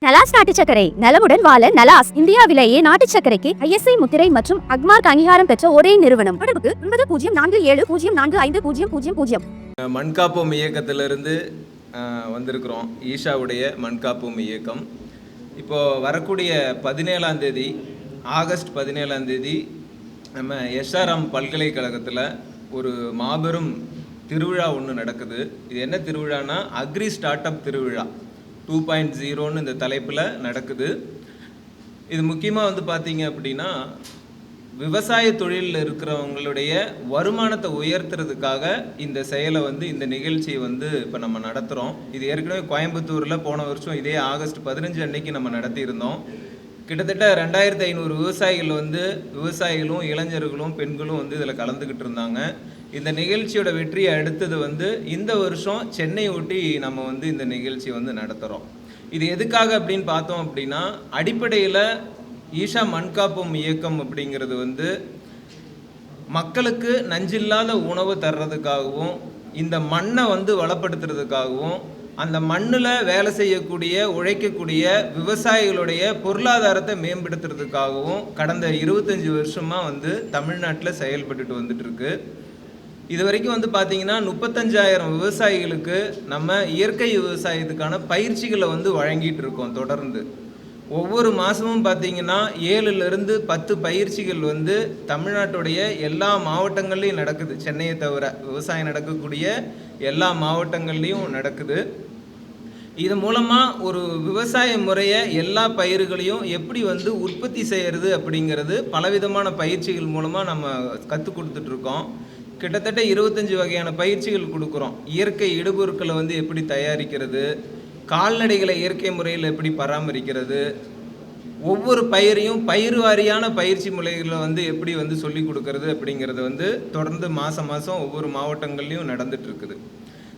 நலாஸ் நாட்டு சர்க்கரை நலமுடன் வாழ நலாஸ் இந்தியாவிலேயே நாட்டு சர்க்கரைக்கு ISI முத்திரை மற்றும் அக்மார்க் அங்கீகாரம் பெற்ற ஒரே நிறுவனம். தொடர்புக்கு 9047050000. மண்காப்போம் இயக்கத்திலிருந்து வந்திருக்கிறோம். ஈஷாவுடைய மண்காப்போம் இயக்கம் இப்போது வரக்கூடிய 17ஆம் தேதி ஆகஸ்ட் 17ஆம் தேதி நம்ம SRM பல்கலைக்கழகத்தில் ஒரு மாபெரும் திருவிழா ஒன்று நடக்குது. இது என்ன திருவிழானா அக்ரி ஸ்டார்ட் அப் திருவிழா 2.0ன்னு இந்த தலைப்பில் நடக்குது. இது முக்கியமாக பார்த்தீங்க அப்படின்னா விவசாய தொழிலில் இருக்கிறவங்களுடைய வருமானத்தை உயர்த்துறதுக்காக இந்த செயலை இந்த நிகழ்ச்சியை இப்போ நம்ம நடத்துகிறோம். இது ஏற்கனவே கோயம்புத்தூரில் போன வருஷம் இதே ஆகஸ்ட் 15 அன்னைக்கு நம்ம நடத்தியிருந்தோம். கிட்டத்தட்ட 2500 விவசாயிகள் விவசாயிகளும் இளைஞர்களும் பெண்களும் இதில் கலந்துக்கிட்டு இருந்தாங்க. இந்த நிகழ்ச்சியோட வெற்றியை அடுத்தது இந்த வருஷம் சென்னை ஒட்டி நம்ம இந்த நிகழ்ச்சி நடத்துகிறோம். இது எதுக்காக அப்படின்னு பார்த்தோம் அப்படின்னா அடிப்படையில் ஈஷா மண்காப்போம் இயக்கம் அப்படிங்கிறது மக்களுக்கு நஞ்சில்லாத உணவு தர்றதுக்காகவும் இந்த மண்ணை வளப்படுத்துறதுக்காகவும் அந்த மண்ணில் வேலை செய்யக்கூடிய உழைக்கக்கூடிய விவசாயிகளுடைய பொருளாதாரத்தை மேம்படுத்துறதுக்காகவும் கடந்த 25 வருஷமாக தமிழ்நாட்டில் செயல்பட்டுட்டு வந்துட்டு இருக்கு. இது வரைக்கும் பார்த்தீங்கன்னா 35,000 விவசாயிகளுக்கு நம்ம இயற்கை விவசாயத்துக்கான பயிற்சிகளை வழங்கிட்டு இருக்கோம். தொடர்ந்து ஒவ்வொரு மாதமும் பார்த்தீங்கன்னா 7லிருந்து 10 பயிற்சிகள் தமிழ்நாட்டுடைய எல்லா மாவட்டங்கள்லையும் நடக்குது. சென்னையை தவிர விவசாயம் நடக்கக்கூடிய எல்லா மாவட்டங்கள்லையும் நடக்குது. இது மூலமாக ஒரு விவசாய முறையை எல்லா பயிர்களையும் எப்படி உற்பத்தி செய்கிறது அப்படிங்கிறது பலவிதமான பயிற்சிகள் மூலமாக நம்ம கற்றுக் கொடுத்துட்ருக்கோம். கிட்டத்தட்ட 25 வகையான பயிற்சிகள் கொடுக்குறோம். இயற்கை இடுபொருட்களை எப்படி தயாரிக்கிறது, கால்நடைகளை இயற்கை முறையில் எப்படி பராமரிக்கிறது, ஒவ்வொரு பயிரையும் பயிர் வாரியான பயிற்சி முறைகளை எப்படி சொல்லி கொடுக்கறது அப்படிங்கிறது தொடர்ந்து மாதம் ஒவ்வொரு மாவட்டங்கள்லையும் நடந்துட்டு இருக்குது.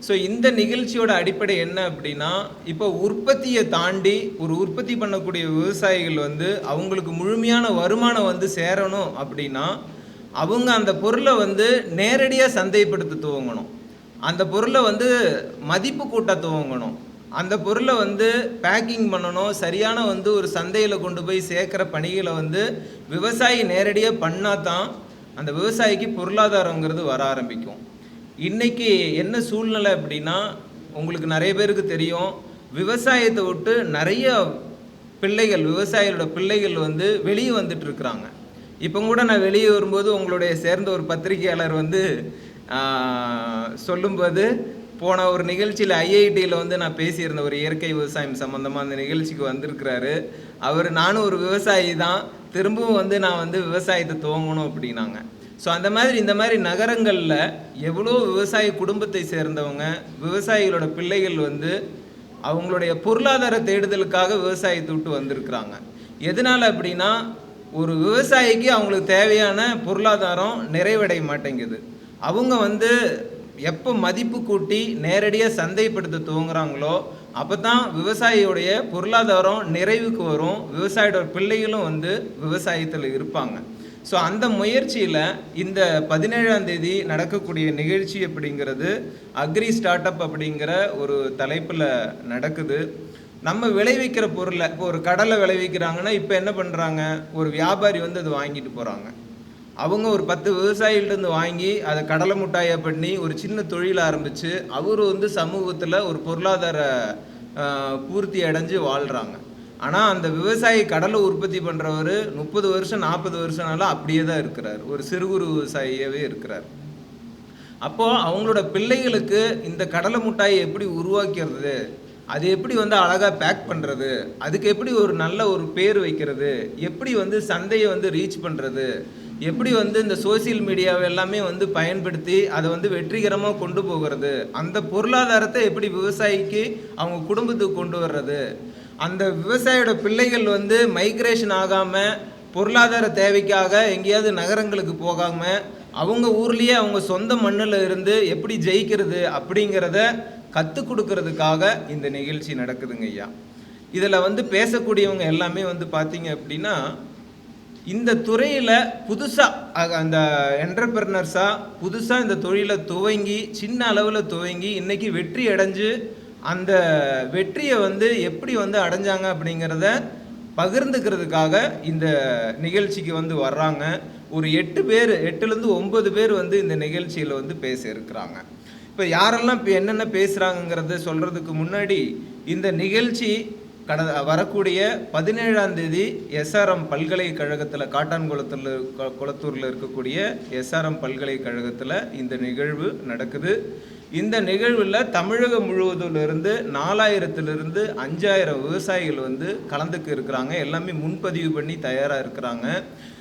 ஸோ இந்த நிகழ்ச்சியோட அடிப்படை என்ன அப்படின்னா இப்போ உற்பத்தியை தாண்டி ஒரு உற்பத்தி பண்ணக்கூடிய விவசாயிகள் அவங்களுக்கு முழுமையான வருமானம் சேரணும் அப்படின்னா அவங்க அந்த பொருளை நேரடியாக சந்தைப்படுத்த துவங்கணும். அந்த பொருளை மதிப்பு கூட்ட துவங்கணும். அந்த பொருளை பேக்கிங் பண்ணணும். சரியான ஒரு சந்தையில் கொண்டு போய் சேர்க்குற பணிகளை விவசாயி நேரடியாக பண்ணால் தான் அந்த விவசாயிக்கு பொருளாதாரங்கிறது வர ஆரம்பிக்கும். இன்றைக்கி என்ன சூழ்நிலை அப்படின்னா உங்களுக்கு நிறைய பேருக்கு தெரியும், விவசாயத்தை விட்டு நிறைய பிள்ளைகள் விவசாயிகளோட பிள்ளைகள் வெளியே வந்துட்டுருக்குறாங்க. இப்போ கூட நான் வெளியே வரும்போது உங்களுடைய சேர்ந்த ஒரு பத்திரிகையாளர் சொல்லும்போது போன ஒரு நிகழ்ச்சியில் IITயில் நான் பேசியிருந்த ஒரு இயற்கை விவசாயம் சம்மந்தமாக அந்த நிகழ்ச்சிக்கு வந்திருக்கிறாரு. அவர் நானும் ஒரு விவசாயி தான், திரும்பவும் நான் விவசாயத்தை துவங்கணும் அப்படின்னாங்க. ஸோ அந்த மாதிரி இந்த மாதிரி நகரங்களில் எவ்வளோ விவசாய குடும்பத்தை சேர்ந்தவங்க விவசாயிகளோட பிள்ளைகள் அவங்களுடைய பொருளாதார தேடுதலுக்காக விவசாயத்தை விட்டு வந்திருக்கிறாங்க. எதனால் அப்படின்னா ஒரு விவசாயிக்கு அவங்களுக்கு தேவையான பொருளாதாரம் நிறைவடைய மாட்டேங்குது. அவங்க எப்போ மதிப்பு கூட்டி நேரடியாக சந்தைப்படுத்த துவங்குறாங்களோ அப்போ தான் விவசாயியோடைய பொருளாதாரம் நிறைவுக்கு வரும். விவசாயியோட பிள்ளைகளும் விவசாயத்தில் இருப்பாங்க. ஸோ அந்த முயற்சியில் இந்த 17ஆம் தேதி நடக்கக்கூடிய நிகழ்ச்சி அப்படிங்கிறது அக்ரி ஸ்டார்ட் அப் அப்படிங்கிற ஒரு தலைப்பில் நடக்குது. நம்ம விளைவிக்கிற பொருளை இப்போ ஒரு கடலை விளைவிக்கிறாங்கன்னா இப்போ என்ன பண்ணுறாங்க, ஒரு வியாபாரி அது வாங்கிட்டு போகிறாங்க. அவங்க ஒரு 10 விவசாயிகிட்டேருந்து வாங்கி அதை கடலை முட்டாயை பண்ணி ஒரு சின்ன தொழில் ஆரம்பித்து அவர் சமூகத்தில் ஒரு பொருளாதார பூர்த்தி அடைஞ்சு வாழ்கிறாங்க. ஆனால் அந்த விவசாயி கடலை உற்பத்தி பண்ணுறவர் 30 வருஷம் 40 வருஷம்னாலும் அப்படியே தான் இருக்கிறார், ஒரு சிறு குறு விவசாயியாகவே இருக்கிறார். அப்போது அவங்களோட பிள்ளைகளுக்கு இந்த கடலை முட்டாயை எப்படி உருவாக்கிறது, அது எப்படி அழகாக பேக் பண்ணுறது, அதுக்கு எப்படி ஒரு நல்ல ஒரு பேர் வைக்கிறது, எப்படி சந்தையை ரீச் பண்ணுறது, எப்படி இந்த சோசியல் மீடியாவை எல்லாமே பயன்படுத்தி அதை வெற்றிகரமாக கொண்டு போகிறது, அந்த பொருளாதாரத்தை எப்படி விவசாயிக்கு அவங்க குடும்பத்துக்கு கொண்டு வர்றது, அந்த விவசாயியோட பிள்ளைகள் மைக்ரேஷன் ஆகாமல் பொருளாதார தேவைக்காக எங்கேயாவது நகரங்களுக்கு போகாமல் அவங்க ஊர்லேயே அவங்க சொந்த மண்ணில் இருந்து எப்படி ஜெயிக்கிறது அப்படிங்கிறத கற்றுக் கொடுக்கறதுக்காக இந்த நிகழ்ச்சி நடக்குதுங்க ஐயா. இதில் பேசக்கூடியவங்க எல்லாமே பார்த்தீங்க அப்படின்னா இந்த துறையில் புதுசாக அந்த என்டர்பிரனர்ஸாக புதுசாக இந்த தொழிலை துவங்கி சின்ன அளவில் துவங்கி இன்றைக்கி வெற்றி அடைஞ்சு அந்த வெற்றியை வந்து எப்படி வந்து அடைஞ்சாங்க அப்படிங்கிறத பகிர்ந்துக்கிறதுக்காக இந்த நிகழ்ச்சிக்கு வந்து வர்றாங்க. ஒரு 8லேருந்து 9 பேர் வந்து இந்த நிகழ்ச்சியில் வந்து பேச இருக்கிறாங்க. இப்போ யாரெல்லாம் இப்போ என்னென்ன பேசுகிறாங்கங்கிறத சொல்கிறதுக்கு முன்னாடி இந்த நிகழ்ச்சி வரக்கூடிய 17ஆம் தேதி SRM பல்கலைக்கழகத்தில் குளத்தூரில் இருக்கக்கூடிய SRM பல்கலைக்கழகத்தில் இந்த நிகழ்வு நடக்குது. இந்த நிகழ்வில் தமிழகம் முழுவதிலிருந்து 4000லிருந்து 5000 விவசாயிகள் வந்து கலந்துக்க இருக்கிறாங்க. எல்லாமே முன்பதிவு பண்ணி தயாராக இருக்கிறாங்க.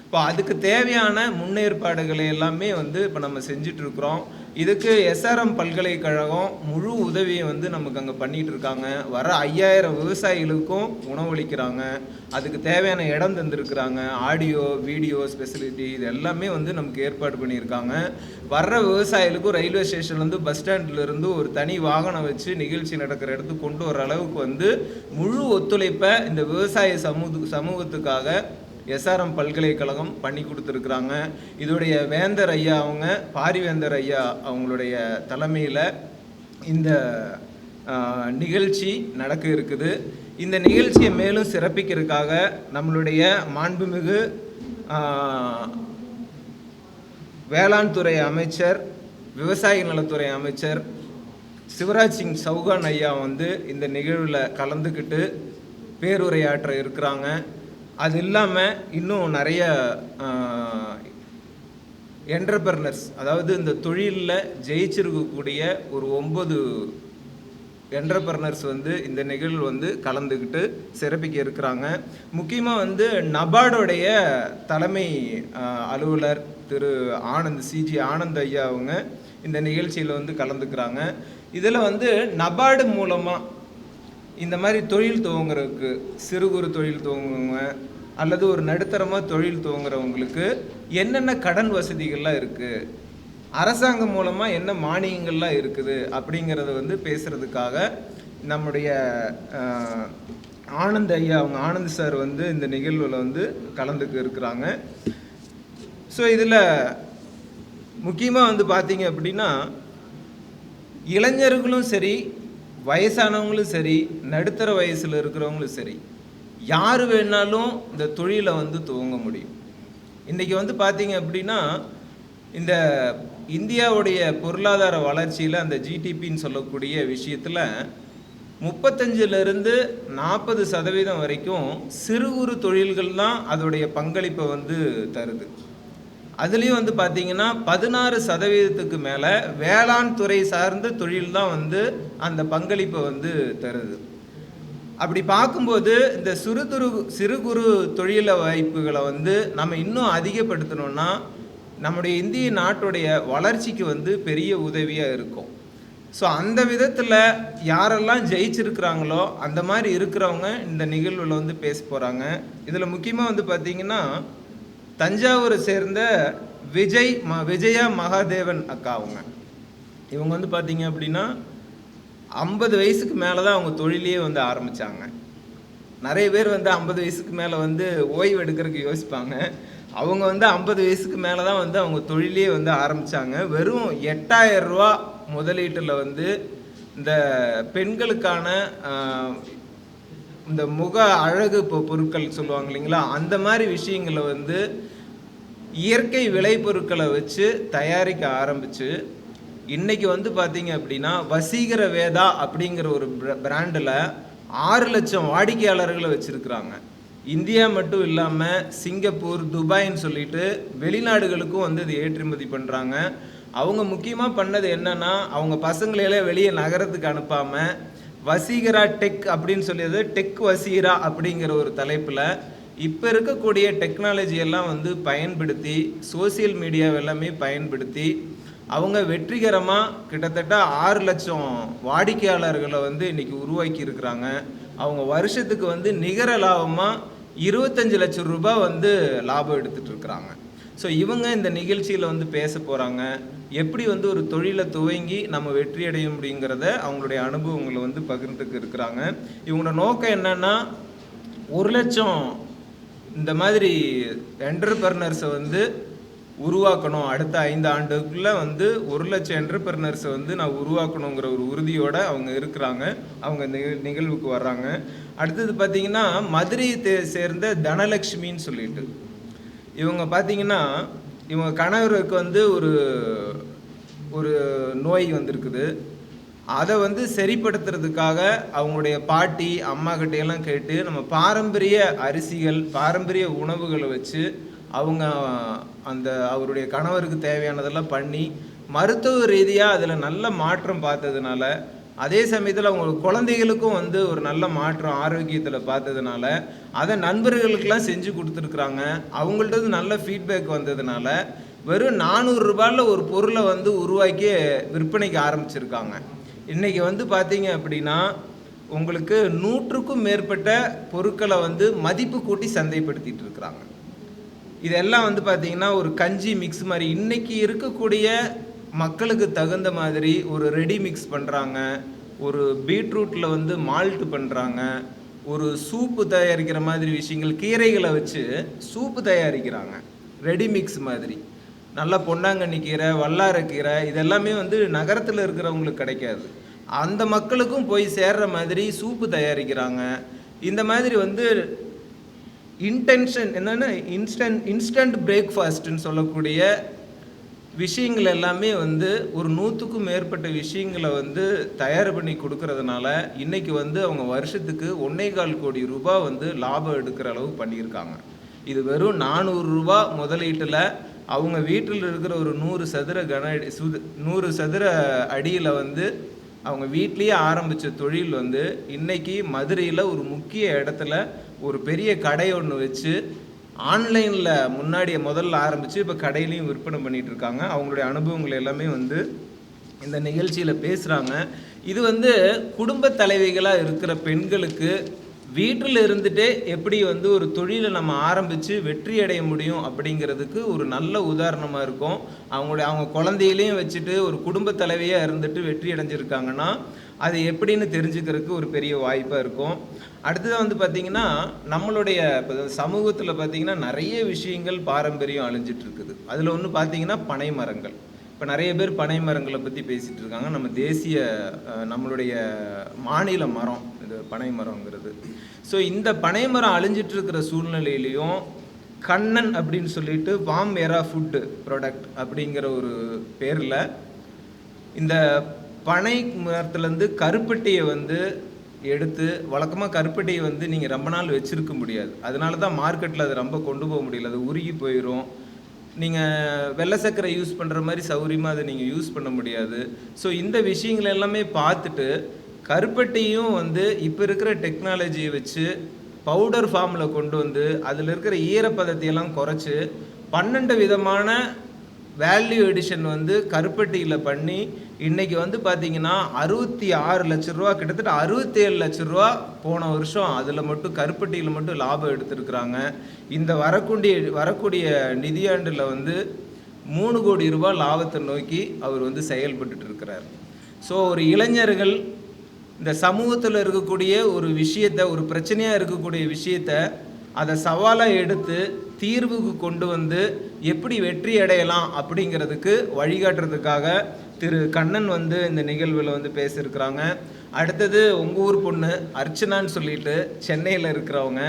இப்போ அதுக்கு தேவையான முன்னேற்பாடுகளை எல்லாமே வந்து இப்போ நம்ம செஞ்சிட்ருக்குறோம். இதுக்கு SRM பல்கலைக்கழகம் முழு உதவியை வந்து நமக்கு அங்கே பண்ணிகிட்டு இருக்காங்க. வர 5000 விவசாயிகளுக்கும் உணவளிக்கிறாங்க. அதுக்கு தேவையான இடம் தந்துருக்குறாங்க. ஆடியோ வீடியோ ஸ்பெசிலிட்டி இது எல்லாமே வந்து நமக்கு ஏற்பாடு பண்ணியிருக்காங்க. வர்ற விவசாயிகளுக்கும் ரயில்வே ஸ்டேஷன்லேருந்து பஸ் ஸ்டாண்ட்லேருந்து ஒரு தனி வாகனம் வச்சு நிகழ்ச்சி நடக்கிற இடத்துக்கு கொண்டு வர அளவுக்கு வந்து முழு ஒத்துழைப்பை இந்த விவசாய சமூகத்துக்காக SRM பல்கலைக்கழகம் பண்ணி கொடுத்துருக்குறாங்க. இதோடைய வேந்தர் ஐயா அவங்க பாரிவேந்தர் ஐயா அவங்களுடைய தலைமையில் இந்த நிகழ்ச்சி நடக்க இருக்குது. இந்த நிகழ்ச்சியை மேலும் சிறப்பிக்கிறதுக்காக நம்மளுடைய மாண்புமிகு வேளாண் துறை அமைச்சர், விவசாய நலத்துறை அமைச்சர் சிவராஜ் சிங் சௌகான் ஐயா வந்து இந்த நிகழ்வில் கலந்துக்கிட்டு பேருரையாற்ற இருக்கிறாங்க. அது இல்லாமல் இன்னும் நிறைய என்டர்பிரனர்ஸ், அதாவது இந்த தொழிலில் ஜெயிச்சிருக்கக்கூடிய ஒரு 9 என்டர்பிரனர்ஸ் வந்து இந்த நிகழ்வு வந்து கலந்துக்கிட்டு சிறப்பிக்க இருக்கிறாங்க. முக்கியமாக வந்து நபார்டோடைய தலைமை அலுவலர் திரு CG ஆனந்த் ஐயா அவங்க இந்த நிகழ்ச்சியில் வந்து கலந்துக்கிறாங்க. இதில் வந்து நபார்டு மூலமாக இந்த மாதிரி தொழில் துவங்குறதுக்கு, சிறு குறு தொழில் துவங்குறவங்க அல்லது ஒரு நடுத்தரமாக தொழில் துவங்குறவங்களுக்கு என்னென்ன கடன் வசதிகள்லாம் இருக்குது, அரசாங்கம் மூலமாக என்ன மானியங்கள்லாம் இருக்குது அப்படிங்கிறத வந்து பேசுகிறதுக்காக நம்முடைய ஆனந்த் ஐயா அவங்க ஆனந்த் சார் வந்து இந்த நிகழ்வில் வந்து கலந்துக்க இருக்கிறாங்க. ஸோ இதில் முக்கியமாக வந்து பார்த்தீங்க அப்படின்னா இளைஞர்களும் சரி, வயசானவங்களும் சரி, நடுத்தர வயசில் இருக்கிறவங்களும் சரி, யார் வேணாலும் இந்த தொழிலை வந்து துவங்க முடியும். இன்றைக்கி வந்து பார்த்தீங்க அப்படின்னா இந்த இந்தியாவுடைய பொருளாதார வளர்ச்சியில் அந்த GDPன்னு சொல்லக்கூடிய விஷயத்தில் 35லேருந்து 40% வரைக்கும் சிறு குறு தொழில்கள் தான் அதோடைய பங்களிப்பை வந்து தருது. அதுலேயும் வந்து பார்த்திங்கன்னா 16% மேலே வேளாண் துறை சார்ந்த தொழில் தான் வந்து அந்த பங்களிப்பை வந்து தருது. அப்படி பார்க்கும்போது இந்த சிறு குறு தொழில வாய்ப்புகளை வந்து நம்ம இன்னும் அதிகப்படுத்தணும்னா நம்முடைய இந்திய நாட்டுடைய வளர்ச்சிக்கு வந்து பெரிய உதவியாக இருக்கும். ஸோ அந்த விதத்தில் யாரெல்லாம் ஜெயிச்சிருக்கிறாங்களோ அந்த மாதிரி இருக்கிறவங்க இந்த நிகழ்வில் வந்து பேச போகிறாங்க. இதில் முக்கியமாக வந்து பார்த்திங்கன்னா தஞ்சாவூரை சேர்ந்த விஜயா மகாதேவன் அக்கா இவங்க வந்து பார்த்திங்க அப்படின்னா 50 வயசுக்கு மேலே தான் அவங்க தொழிலையே வந்து ஆரம்பித்தாங்க. நிறைய பேர் வந்து 50 வயசுக்கு மேலே வந்து ஓய்வு எடுக்கிறதுக்கு யோசிப்பாங்க. அவங்க வந்து 50 வயசுக்கு மேலே தான் வந்து அவங்க தொழிலையே வந்து ஆரம்பித்தாங்க. வெறும் 8000 ரூபா முதலீட்டில் வந்து இந்த பெண்களுக்கான இந்த முக அழகு பொருட்கள் சொல்லுவாங்க இல்லைங்களா, அந்த மாதிரி விஷயங்களை வந்து இயற்கை விளைபொருட்களை வச்சு தயாரிக்க ஆரம்பித்து இன்றைக்கி வந்து பார்த்திங்க அப்படின்னா வசீகர வேதா அப்படிங்கிற ஒரு பிராண்டில் 6 லட்சம் வாடிக்கையாளர்களை வச்சுருக்குறாங்க. இந்தியா மட்டும் இல்லாமல் சிங்கப்பூர், துபாய்ன்னு சொல்லிட்டு வெளிநாடுகளுக்கும் வந்து இது ஏற்றுமதி பண்ணுறாங்க. அவங்க முக்கியமாக பண்ணது என்னென்னா, அவங்க பசங்களையெல்லாம் வெளியே நகரத்துக்கு அனுப்பாமல் வசீகரா டெக் அப்படின்னு சொல்லியது டெக் வசீகரா அப்படிங்கிற ஒரு தலைப்பில் இப்போ இருக்கக்கூடிய டெக்னாலஜி எல்லாம் வந்து பயன்படுத்தி, சோசியல் மீடியாவை எல்லாமே பயன்படுத்தி அவங்க வெற்றிகரமாக கிட்டத்தட்ட 6 லட்சம் வாடிக்கையாளர்களை வந்து இன்றைக்கி உருவாக்கி இருக்கிறாங்க. அவங்க வருஷத்துக்கு வந்து நிகர லாபமாக 25 லட்சம் ரூபாய் வந்து லாபம் எடுத்துகிட்டு இருக்கிறாங்க. ஸோ இவங்க இந்த நிகழ்ச்சியில் வந்து பேச போகிறாங்க. எப்படி வந்து ஒரு தொழிலை துவங்கி நம்ம வெற்றி அடைய முடியுங்கிறத அவங்களுடைய அனுபவங்களை வந்து பகிர்ந்துக்கு இருக்கிறாங்க. இவங்களோட நோக்கம் என்னென்னா 1 லட்சம் இந்த மாதிரி என்டர்பிரனர்ஸை வந்து உருவாக்கணும், அடுத்த 5 ஆண்டுக்குள்ளே வந்து 1,00,000 என்டர்பிரினர்ஸை வந்து நான் உருவாக்கணுங்கிற ஒரு உறுதியோடு அவங்க இருக்கிறாங்க. அவங்க இந்த நிகழ்வுக்கு வர்றாங்க. அடுத்தது பார்த்திங்கன்னா மதுரையை சேர்ந்த தனலக்ஷ்மின்னு சொல்லிட்டு இவங்க பார்த்திங்கன்னா இவங்க கணவருக்கு வந்து ஒரு நோய் வந்திருக்குது. அதை வந்து சரிப்படுத்துறதுக்காக அவங்களுடைய பாட்டி அம்மா கிட்டையெல்லாம் கேட்டு நம்ம பாரம்பரிய அரிசிகள் பாரம்பரிய உணவுகளை வச்சு அவங்க அவருடைய கணவருக்கு தேவையானதெல்லாம் பண்ணி மருத்துவ ரீதியாக அதில் நல்ல மாற்றம் பார்த்ததுனால, அதே சமயத்தில் அவங்க குழந்தைகளுக்கும் வந்து ஒரு நல்ல மாற்றம் ஆரோக்கியத்தில் பார்த்ததுனால அதை நண்பர்களுக்கெல்லாம் செஞ்சு கொடுத்துருக்குறாங்க. அவங்கள்ட்ட நல்ல ஃபீட்பேக் வந்ததுனால வெறும் 400 ரூபாயில் ஒரு பொருளை வந்து உருவாக்கி விற்பனைக்கு ஆரம்பிச்சிருக்காங்க. இன்றைக்கி வந்து பார்த்தீங்க அப்படின்னா உங்களுக்கு 100க்கும் மேற்பட்ட பொருட்களை வந்து மதிப்பு கூட்டி சந்தைப்படுத்திட்டு இருக்கிறாங்க. இதெல்லாம் வந்து பார்த்தீங்கன்னா ஒரு கஞ்சி மிக்ஸ் மாதிரி இன்றைக்கி இருக்கக்கூடிய மக்களுக்கு தகுந்த மாதிரி ஒரு ரெடி மிக்ஸ் பண்ணுறாங்க. ஒரு பீட்ரூட்டில் வந்து மால்ட் பண்ணுறாங்க. ஒரு சூப்பு தயாரிக்கிற மாதிரி விஷயங்கள், கீரைகளை வச்சு சூப்பு தயாரிக்கிறாங்க ரெடி மிக்ஸ் மாதிரி. நல்லா பொன்னாங்கண்ணி கீரை, வல்லாரக்கீரை இதெல்லாமே வந்து நகரத்தில் இருக்கிறவங்களுக்கு கிடைக்காது. அந்த மக்களுக்கும் போய் சேர்ற மாதிரி சூப்பு தயாரிக்கிறாங்க. இந்த மாதிரி வந்து இன்டென்ஷன் என்னென்னா இன்ஸ்டன்ட் பிரேக்ஃபாஸ்ட்டுன்னு சொல்லக்கூடிய விஷயங்கள் எல்லாமே வந்து ஒரு 100க்கும் மேற்பட்ட விஷயங்களை வந்து தயார் பண்ணி கொடுக்கறதுனால இன்றைக்கி வந்து அவங்க வருஷத்துக்கு 1.25 கோடி ரூபாய் வந்து லாபம் எடுக்கிற அளவு பண்ணியிருக்காங்க. இது வெறும் 400 ரூபா முதலீட்டில் அவங்க வீட்டில் இருக்கிற ஒரு 100 சதுர அடியில் வந்து அவங்க வீட்லேயே ஆரம்பித்த தொழில் வந்து இன்றைக்கி மதுரையில் ஒரு முக்கிய இடத்துல ஒரு பெரிய கடை ஒன்று வச்சு ஆன்லைனில் முதல்ல ஆரம்பித்து இப்போ கடையிலையும் விற்பனை பண்ணிகிட்டு இருக்காங்க. அவங்களுடைய அனுபவங்கள் எல்லாமே வந்து இந்த நிகழ்ச்சியில் பேசுகிறாங்க. இது வந்து குடும்ப தலைவிகளாக இருக்கிற பெண்களுக்கு வீட்டில் இருந்துகிட்டே எப்படி வந்து ஒரு தொழிலை நம்ம ஆரம்பித்து வெற்றி அடைய முடியும் அப்படிங்கிறதுக்கு ஒரு நல்ல உதாரணமாக இருக்கும். அவங்க குழந்தையிலையும் வச்சுட்டு ஒரு குடும்ப தலைவியாக இருந்துட்டு வெற்றி அடைஞ்சிருக்காங்கன்னா அது எப்படின்னு தெரிஞ்சுக்கிறதுக்கு ஒரு பெரிய வாய்ப்பாக இருக்கும். அடுத்ததாக வந்து பார்த்திங்கன்னா நம்மளுடைய இப்போ சமூகத்தில் பார்த்திங்கன்னா நிறைய விஷயங்கள் பாரம்பரியம் அழிஞ்சிட்ருக்குது. அதில் ஒன்று பார்த்திங்கன்னா பனை மரங்கள். இப்போ நிறைய பேர் பனை மரங்களை பற்றி பேசிகிட்டு இருக்காங்க. நம்மளுடைய மாநில மரம் இது பனை மரங்கிறது. ஸோ இந்த பனை மரம் அழிஞ்சிட்ருக்கிற சூழ்நிலையிலையும் கண்ணன் அப்படின்னு சொல்லிட்டு வாம் எரா ஃபுட்டு ப்ராடக்ட் அப்படிங்கிற ஒரு பேரில் இந்த பனை மரத்துலேருந்து கருப்பட்டியை வந்து எடுத்து வழக்கமாக கருப்பட்டியை வந்து நீங்கள் ரொம்ப நாள் வச்சுருக்க முடியாது. அதனால தான் மார்க்கெட்டில் அதை ரொம்ப கொண்டு போக முடியல. அது உருகி போயிடும். நீங்கள் வெள்ளை சர்க்கரை யூஸ் பண்ணுற மாதிரி சௌரியமாக அதை நீங்கள் யூஸ் பண்ண முடியாது. ஸோ இந்த விஷயங்கள் எல்லாமே பார்த்துட்டு கருப்பட்டியும் வந்து இப்போ இருக்கிற டெக்னாலஜியை வச்சு பவுடர் ஃபார்மில் கொண்டு வந்து அதில் இருக்கிற ஈரப்பதத்தையெல்லாம் குறைச்சி 12 விதமான வேல்யூ எடிஷன் வந்து கருப்பட்டியில் பண்ணி இன்றைக்கி வந்து பார்த்திங்கன்னா 66 லட்ச ரூபா, கிட்டத்தட்ட 67 லட்ச ரூபா போன வருஷம் அதில் மட்டும் கருப்பட்டியில் மட்டும் லாபம் எடுத்துருக்குறாங்க. இந்த வரக்கூடிய நிதியாண்டில் வந்து 3 கோடி ரூபாய் லாபத்தை நோக்கி அவர் வந்து செயல்பட்டு இருக்கிறார். ஸோ ஒரு இளைஞர்கள் இந்த சமூகத்தில் இருக்கக்கூடிய ஒரு விஷயத்தை, ஒரு பிரச்சனையாக இருக்கக்கூடிய விஷயத்தை அதை சவாலாக எடுத்து தீர்வுக்கு கொண்டு வந்து எப்படி வெற்றி அடையலாம் அப்படிங்கிறதுக்கு வழிகாட்டுறதுக்காக திரு கண்ணன் வந்து இந்த நிகழ்வில் வந்து பேசியிருக்கிறாங்க. அடுத்தது உங்கள் ஊர் பொண்ணு அர்ச்சனான்னு சொல்லிட்டு சென்னையில் இருக்கிறவங்க.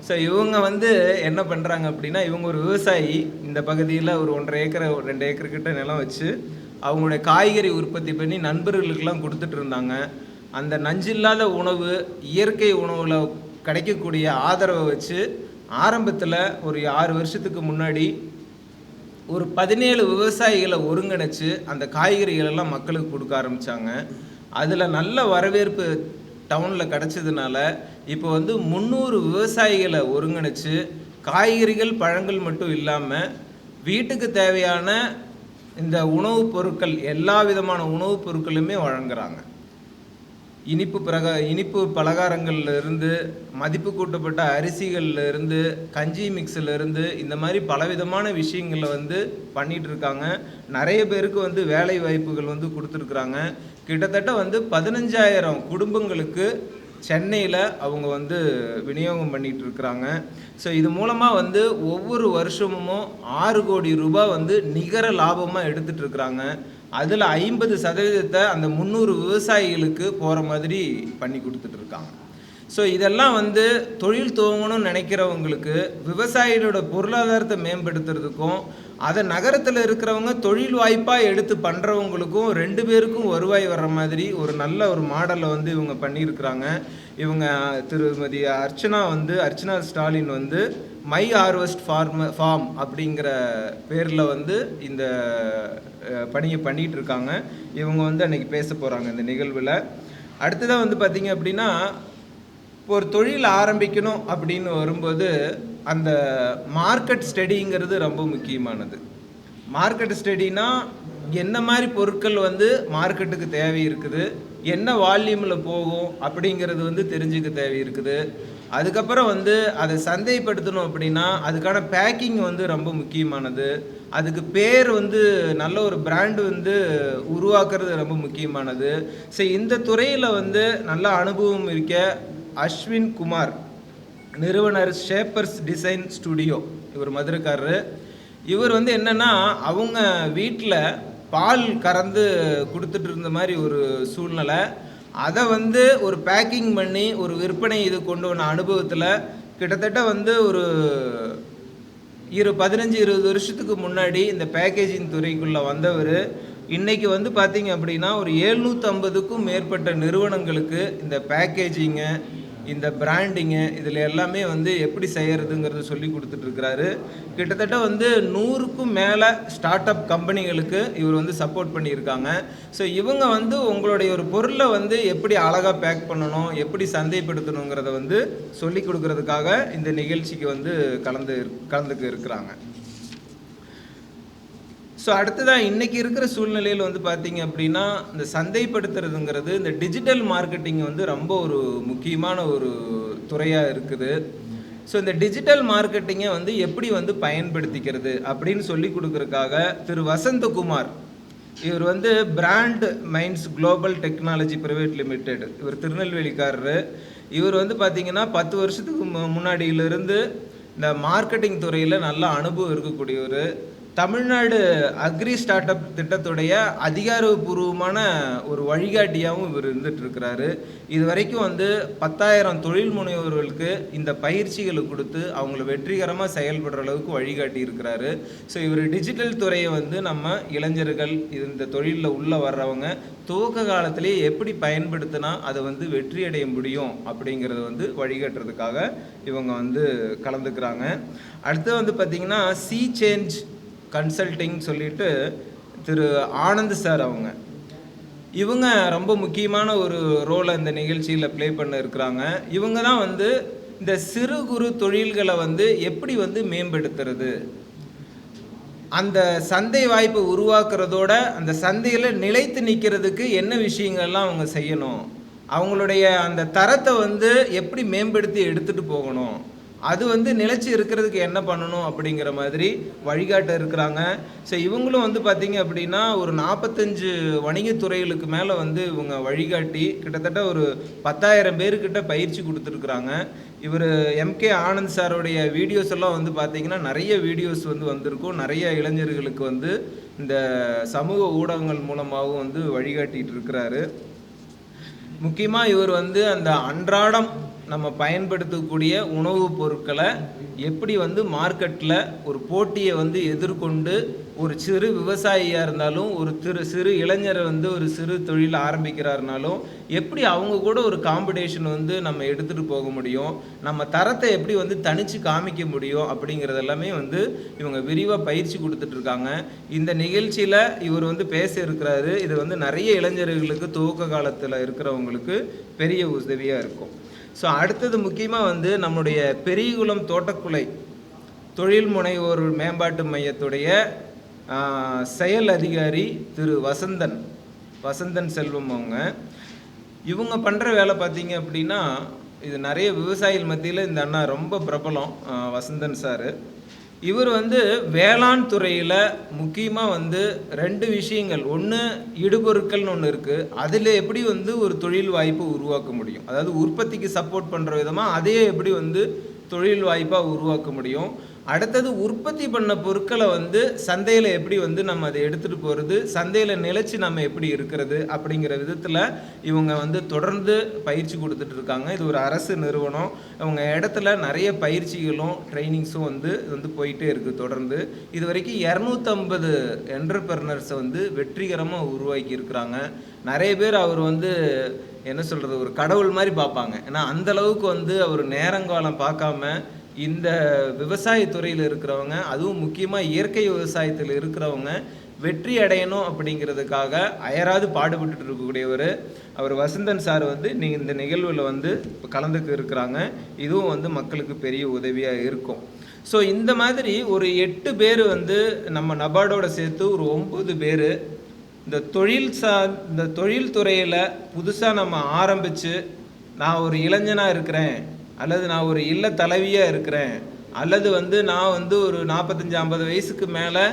ஸோ இவங்க வந்து என்ன பண்ணுறாங்க அப்படின்னா, இவங்க ஒரு விவசாயி. இந்த பகுதியில் ஒரு 1.5 ஏக்கர் 2 ஏக்கர் கிட்ட நிலம் வச்சு அவங்களுடைய காய்கறி உற்பத்தி பண்ணி நண்பர்களுக்கெல்லாம் கொடுத்துட்டு இருந்தாங்க. அந்த நஞ்சில்லாத உணவு, இயற்கை உணவில் கிடைக்கக்கூடிய ஆதரவை வச்சு ஆரம்பத்தில் ஒரு 6 வருஷத்துக்கு முன்னாடி ஒரு 17 விவசாயிகளை ஒருங்கிணைச்சு அந்த காய்கறிகளெல்லாம் மக்களுக்கு கொடுக்க ஆரம்பித்தாங்க. அதில் நல்ல வரவேற்பு டவுனில் கிடச்சதுனால இப்போ வந்து 300 விவசாயிகளை ஒருங்கிணைச்சு காய்கறிகள் பழங்கள் மட்டும் இல்லாமல் வீட்டுக்கு தேவையான இந்த உணவுப் பொருட்கள், எல்லா விதமான உணவுப் பொருட்களுமே வழங்குறாங்க. இனிப்பு பலகாரங்கள்ல இருந்து, மதிப்பு கூட்டப்பட்ட அரிசிகள்ல இருந்து, கஞ்சி மிக்ஸில் இருந்து, இந்த மாதிரி பலவிதமான விஷயங்களை வந்து பண்ணிகிட்டு இருக்காங்க. நிறைய பேருக்கு வந்து வேலை வாய்ப்புகள் வந்து கொடுத்துருக்குறாங்க. கிட்டத்தட்ட வந்து 15,000 குடும்பங்களுக்கு சென்னையில் அவங்க வந்து விநியோகம் பண்ணிகிட்டு இருக்கிறாங்க. ஸோ இது மூலமாக வந்து ஒவ்வொரு வருஷமும் 6 கோடி ரூபாய் வந்து நிகர லாபமாக எடுத்துகிட்டு இருக்கிறாங்க. அதில் 50% அந்த 300 விவசாயிகளுக்கு போகிற மாதிரி பண்ணி கொடுத்துட்ருக்காங்க. ஸோ இதெல்லாம் வந்து தொழில் துவங்கணும்னு நினைக்கிறவங்களுக்கு, விவசாயிகளோட பொருளாதாரத்தை மேம்படுத்துறதுக்கும், அதை நகரத்தில் இருக்கிறவங்க தொழில் வாய்ப்பாக எடுத்து பண்ணுறவங்களுக்கும் 2 பேருக்கும் வருவாய் வர்ற மாதிரி ஒரு நல்ல ஒரு மாடலை வந்து இவங்க பண்ணியிருக்கிறாங்க. இவங்க திருமதி அர்ச்சனா ஸ்டாலின் வந்து மை ஹார்வெஸ்ட் ஃபார்ம் அப்படிங்கிற பேரில் வந்து இந்த பணியை பண்ணிகிட்டு இருக்காங்க. இவங்க வந்து அன்றைக்கி பேச போகிறாங்க இந்த நிகழ்வில். அடுத்ததாக வந்து பார்த்திங்க அப்படின்னா, இப்போ ஒரு தொழில் ஆரம்பிக்கணும் அப்படின்னு வரும்போது அந்த மார்க்கெட் ஸ்டடிங்கிறது ரொம்ப முக்கியமானது. மார்க்கெட் ஸ்டடினா என்ன மாதிரி பொருட்கள் வந்து மார்க்கெட்டுக்கு தேவை இருக்குது, என்ன வால்யூமில் போகும் அப்படிங்கிறது வந்து தெரிஞ்சுக்க தேவை இருக்குது. அதுக்கப்புறம் வந்து அதை சந்தைப்படுத்தணும் அப்படின்னா அதுக்கான பேக்கிங் வந்து ரொம்ப முக்கியமானது. அதுக்கு பேர் வந்து நல்ல ஒரு பிராண்டு வந்து உருவாக்குறது ரொம்ப முக்கியமானது. ஸோ இந்த துறையில் வந்து நல்ல அனுபவம் இருக்க அஸ்வின் குமார், நிறுவனர் ஷேப்பர்ஸ் டிசைன் ஸ்டுடியோ, இவர் மதுரைக்காரரு. இவர் வந்து என்னென்னா, அவங்க வீட்டில் பால் கறந்து கொடுத்துட்டு இருந்த மாதிரி ஒரு சூழ்நிலை. அதை வந்து ஒரு பேக்கிங் பண்ணி ஒரு விற்பனை இது கொண்டு வந்த அனுபவத்தில் கிட்டத்தட்ட வந்து ஒரு 15-20 வருஷத்துக்கு முன்னாடி இந்த பேக்கேஜிங் துறைக்குள்ளே வந்தவர் இன்றைக்கி வந்து பார்த்திங்க அப்படின்னா ஒரு 750க்கும் மேற்பட்ட நிறுவனங்களுக்கு இந்த பேக்கேஜிங்கு, இந்த பிராண்டிங்கு, இதில் எல்லாமே வந்து எப்படி செய்கிறதுங்கிறது சொல்லி கொடுத்துட்ருக்கிறாரு. கிட்டத்தட்ட வந்து 100க்கும் மேலே ஸ்டார்ட் அப் கம்பெனிகளுக்கு இவர் வந்து சப்போர்ட் பண்ணியிருக்காங்க. ஸோ இவங்க வந்து உங்களுடைய ஒரு பொருளை வந்து எப்படி அழகாக பேக் பண்ணணும், எப்படி சந்தைப்படுத்தணுங்கிறத வந்து சொல்லி கொடுக்கறதுக்காக இந்த நிகழ்ச்சிக்கு வந்து கலந்துக்க இருக்கிறாங்க. ஸோ அடுத்ததாக இன்றைக்கி இருக்கிற சூழ்நிலையில் வந்து பார்த்திங்க அப்படின்னா, இந்த சந்தைப்படுத்துறதுங்கிறது, இந்த டிஜிட்டல் மார்க்கெட்டிங் வந்து ரொம்ப ஒரு முக்கியமான ஒரு துறையாக இருக்குது. ஸோ இந்த டிஜிட்டல் மார்க்கெட்டிங்கை வந்து எப்படி வந்து பயன்படுத்திக்கிறது அப்படின்னு சொல்லி கொடுக்குறதுக்காக திரு வசந்தகுமார், இவர் வந்து brand minds global technology private limited, இவர் திருநெல்வேலிக்காரரு. இவர் வந்து பார்த்திங்கன்னா 10 வருஷத்துக்கு முன்னாடியிலிருந்து இந்த மார்க்கெட்டிங் துறையில் நல்ல அனுபவம் இருக்கக்கூடியவர். தமிழ்நாடு அக்ரி ஸ்டார்ட் அப் திட்டத்துடைய அதிகாரப்பூர்வமான ஒரு வழிகாட்டியாகவும் இவர் இருந்துகிட்ருக்கிறாரு. இது வரைக்கும் வந்து 10,000 தொழில் முனைவோர்களுக்கு இந்த பயிற்சிகளை கொடுத்து அவங்கள வெற்றிகரமாக செயல்படுற அளவுக்கு வழிகாட்டி இருக்கிறாரு. ஸோ இவர் டிஜிட்டல் துறையை வந்து நம்ம இளைஞர்கள் இந்த தொழிலில் உள்ளே வர்றவங்க துவக்க காலத்திலேயே எப்படி பயன்படுத்தினா அதை வந்து வெற்றி அடைய முடியும் அப்படிங்கிறத வந்து வழிகாட்டுறதுக்காக இவங்க வந்து கலந்துக்கிறாங்க. அடுத்து வந்து பார்த்திங்கன்னா சி சேஞ்ச் கன்சல்டிங் சொல்லிட்டு திரு ஆனந்த் சார், இவங்க ரொம்ப முக்கியமான ஒரு ரோலை இந்த நிகழ்ச்சியில் ப்ளே பண்ண இருக்கிறாங்க. இவங்க தான் வந்து இந்த சிறு குறு தொழில்களை வந்து எப்படி வந்து மேம்படுத்துறது, அந்த சந்தை வாய்ப்பை உருவாக்குறதோட அந்த சந்தையில் நிலைத்து நிற்கிறதுக்கு என்ன விஷயங்கள்லாம் அவங்க செய்யணும், அவங்களுடைய அந்த தரத்தை வந்து எப்படி மேம்படுத்தி எடுத்துகிட்டு போகணும், அது வந்து நிலைச்சி இருக்கிறதுக்கு என்ன பண்ணணும் அப்படிங்கிற மாதிரி வழிகாட்ட இருக்கிறாங்க. ஸோ இவங்களும் வந்து பார்த்திங்க அப்படின்னா ஒரு 45 வணிகத்துறைகளுக்கு மேலே வந்து இவங்க வழிகாட்டி கிட்டத்தட்ட ஒரு 10,000 பேருக்கிட்ட பயிற்சி கொடுத்துருக்குறாங்க. இவர் எம்கே ஆனந்த் சாரோடைய வீடியோஸ் எல்லாம் வந்து பார்த்திங்கன்னா நிறைய வீடியோஸ் வந்து வந்திருக்கும். நிறைய இளைஞர்களுக்கு வந்து இந்த சமூக ஊடகங்கள் மூலமாகவும் வந்து வழிகாட்டிகிட்டு இருக்கிறாரு. முக்கியமாக இவர் வந்து அந்த அன்றாடம் நம்ம பயன்படுத்தக்கூடிய உணவுப் பொருட்களை எப்படி வந்து மார்க்கெட்டில் ஒரு போட்டியை வந்து எதிர்கொண்டு ஒரு சிறு விவசாயியாக இருந்தாலும் ஒரு சிறு இளைஞரை வந்து ஒரு சிறு தொழில் ஆரம்பிக்கிறாருனாலும் எப்படி அவங்க கூட ஒரு காம்படிஷன் வந்து நம்ம எடுத்துகிட்டு போக முடியும், நம்ம தரத்தை எப்படி வந்து தனித்து காமிக்க முடியும் அப்படிங்கிறது எல்லாமே வந்து இவங்க விரிவாக பயிற்சி கொடுத்துட்ருக்காங்க. இந்த நிகழ்ச்சியில் இவர் வந்து பேச இருக்கிறாரு. இது வந்து நிறைய இளைஞர்களுக்கு துவக்க காலத்தில் இருக்கிறவங்களுக்கு பெரிய உதவியாக இருக்கும். ஸோ அடுத்தது முக்கியமாக வந்து நம்முடைய பெரியகுளம் தோட்டக்குலை தொழில் முனைவோர் மேம்பாட்டு மையத்துடைய செயல் அதிகாரி திரு வசந்தன் செல்வம், இவங்க பண்ணுற வேலை பார்த்தீங்க அப்படின்னா இது நிறைய விவசாயிகள் மத்தியில் இந்த அண்ணா ரொம்ப பிரபலம். வசந்தன் சார் இவர் வந்து வேளாண் துறையில் முக்கியமாக வந்து 2 விஷயங்கள். ஒன்று, இடுபொருட்கள்னு ஒன்று இருக்குது. அதில் எப்படி வந்து ஒரு தொழில் வாய்ப்பு உருவாக்க முடியும், அதாவது உற்பத்திக்கு சப்போர்ட் பண்ணுற விதமாக அதையே எப்படி வந்து தொழில் வாய்ப்பாக உருவாக்க முடியும். அடுத்தது, உற்பத்தி பண்ண பொருட்களை வந்து சந்தையில் எப்படி வந்து நம்ம அதை எடுத்துகிட்டு போகிறது, சந்தையில் நிலைச்சி நம்ம எப்படி இருக்கிறது அப்படிங்கிற விதத்தில் இவங்க வந்து தொடர்ந்து பயிற்சி கொடுத்துட்டு இருக்காங்க. இது ஒரு அரசு நிறுவனம். அவங்க இடத்துல நிறைய பயிற்சிகளும் ட்ரைனிங்ஸும் வந்து போயிட்டே இருக்குது தொடர்ந்து. இது வரைக்கும் 250 என்டர்பிரனர்ஸை வந்து வெற்றிகரமாக உருவாக்கி இருக்கிறாங்க. நிறைய பேர் அவர் வந்து என்ன சொல்கிறது, ஒரு கடவுள் மாதிரி பார்ப்பாங்க. ஏன்னா அந்தளவுக்கு வந்து அவர் நேரங்காலம் பார்க்காம இந்த விவசாயத்துறையில் இருக்கிறவங்க, அதுவும் முக்கியமாக இயற்கை விவசாயத்தில் இருக்கிறவங்க வெற்றி அடையணும் அப்படிங்கிறதுக்காக அயராது பாடுபட்டு இருக்கக்கூடியவர். அவர் வசந்தன் சார் வந்து நீங்கள் இந்த நிகழ்வில் வந்து இப்போ கலந்துக்கு இருக்கிறாங்க. இதுவும் வந்து மக்களுக்கு பெரிய உதவியாக இருக்கும். ஸோ இந்த மாதிரி ஒரு 8 பேர் வந்து நம்ம நபார்டோட சேர்த்து ஒரு 9 பேர் இந்த தொழில் துறையில் புதுசாக நம்ம ஆரம்பித்து, நான் ஒரு இளைஞனாக இருக்கிறேன், அல்லது நான் ஒரு இல்ல தலைவியாக இருக்கிறேன், அல்லது வந்து நான் வந்து ஒரு 45-50 வயசுக்கு மேலே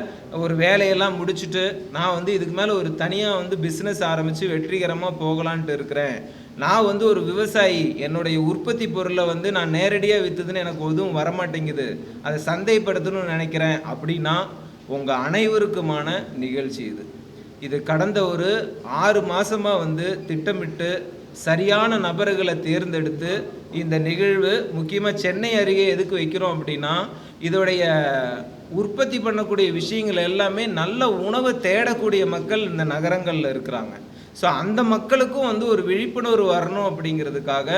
ஒரு வேலையெல்லாம் முடிச்சுட்டு நான் வந்து இதுக்கு மேலே ஒரு தனியாக வந்து பிஸ்னஸ் ஆரம்பித்து வெற்றிகரமாக போகலான்ட்டு இருக்கிறேன், நான் வந்து ஒரு விவசாயி, என்னுடைய உற்பத்தி பொருளை வந்து நான் நேரடியாக விற்றுதுன்னு எனக்கு எதுவும் வரமாட்டேங்குது, அதை சந்தைப்படுத்தணும்னு நினைக்கிறேன் அப்படின்னா உங்கள் அனைவருக்குமான நிகழ்ச்சி இது கடந்த ஒரு 6 மாதமாக வந்து திட்டமிட்டு சரியான நபர்களை தேர்ந்தெடுத்து இந்த நிகழ்வு முக்கியமாக சென்னை அருகே எதுக்கு வைக்கிறோம் அப்படின்னா, இதோடைய உற்பத்தி பண்ணக்கூடிய விஷயங்கள் எல்லாமே நல்ல உணவை தேடக்கூடிய மக்கள் இந்த நகரங்களில் இருக்கிறாங்க. ஸோ அந்த மக்களுக்கும் வந்து ஒரு விழிப்புணர்வு வரணும் அப்படிங்கிறதுக்காக